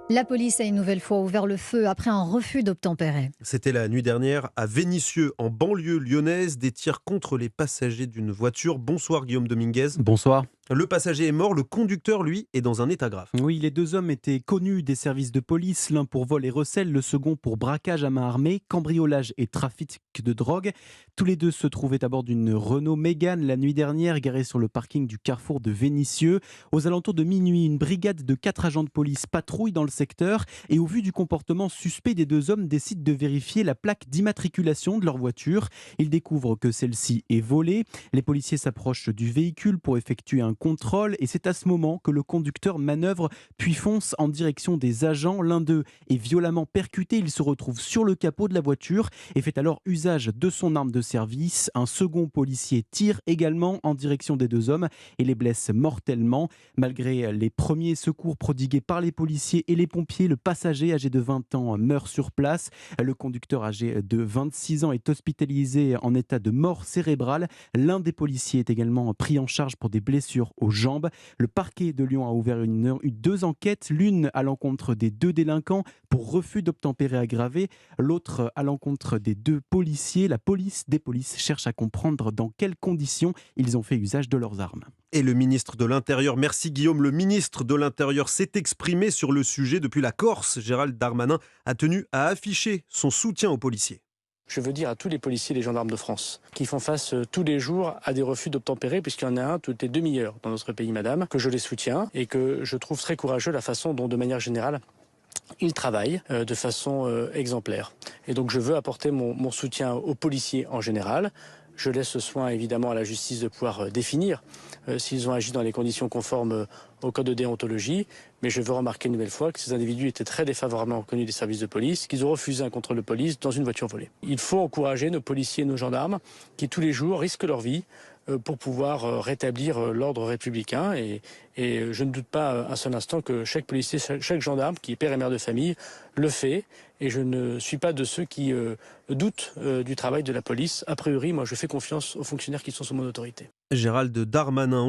La police a une nouvelle fois ouvert le feu après un refus d'obtempérer. C'était la nuit dernière à Vénissieux, en banlieue lyonnaise, des tirs contre les passagers d'une voiture. Bonsoir Guillaume Dominguez. Bonsoir. Le passager est mort, le conducteur, lui, est dans un état grave. Oui, les deux hommes étaient connus des services de police, l'un pour vol et recel, le second pour braquage à main armée, cambriolage et trafic de drogue. Tous les deux se trouvaient à bord d'une Renault Mégane la nuit dernière, garée sur le parking du carrefour de Vénissieux. Aux alentours de minuit, une brigade de 4 agents de police patrouille dans le secteur et au vu du comportement suspect des deux hommes, décident de vérifier la plaque d'immatriculation de leur voiture. Ils découvrent que celle-ci est volée. Les policiers s'approchent du véhicule pour effectuer un contrôle et c'est à ce moment que le conducteur manœuvre puis fonce en direction des agents. L'un d'eux est violemment percuté, il se retrouve sur le capot de la voiture et fait alors usage de son arme de service. Un second policier tire également en direction des deux hommes et les blesse mortellement. Malgré les premiers secours prodigués par les policiers et les pompiers, le passager âgé de 20 ans meurt sur place. Le conducteur âgé de 26 ans est hospitalisé en état de mort cérébrale. L'un des policiers est également pris en charge pour des blessures aux jambes. Le parquet de Lyon a ouvert deux enquêtes, l'une à l'encontre des deux délinquants pour refus d'obtempérer aggravé, l'autre à l'encontre des deux policiers. La police des polices cherche à comprendre dans quelles conditions ils ont fait usage de leurs armes. Et le ministre de l'Intérieur, merci Guillaume, le ministre de l'Intérieur s'est exprimé sur le sujet depuis la Corse. Gérald Darmanin a tenu à afficher son soutien aux policiers. Je veux dire à tous les policiers et les gendarmes de France qui font face tous les jours à des refus d'obtempérer, puisqu'il y en a un toutes les demi-heures dans notre pays, madame, que je les soutiens et que je trouve très courageux la façon dont, de manière générale, ils travaillent de façon exemplaire. Et donc je veux apporter mon soutien aux policiers en général. Je laisse ce soin évidemment à la justice de pouvoir définir s'ils ont agi dans les conditions conformes au code de déontologie. Mais je veux remarquer une nouvelle fois que ces individus étaient très défavorablement reconnus des services de police, qu'ils ont refusé un contrôle de police dans une voiture volée. Il faut encourager nos policiers et nos gendarmes qui tous les jours risquent leur vie pour pouvoir rétablir l'ordre républicain. Et je ne doute pas un seul instant que chaque policier, chaque gendarme qui est père et mère de famille le fait. Et je ne suis pas de ceux qui doutent du travail de la police. A priori, moi je fais confiance aux fonctionnaires qui sont sous mon autorité. Gérald Darmanin.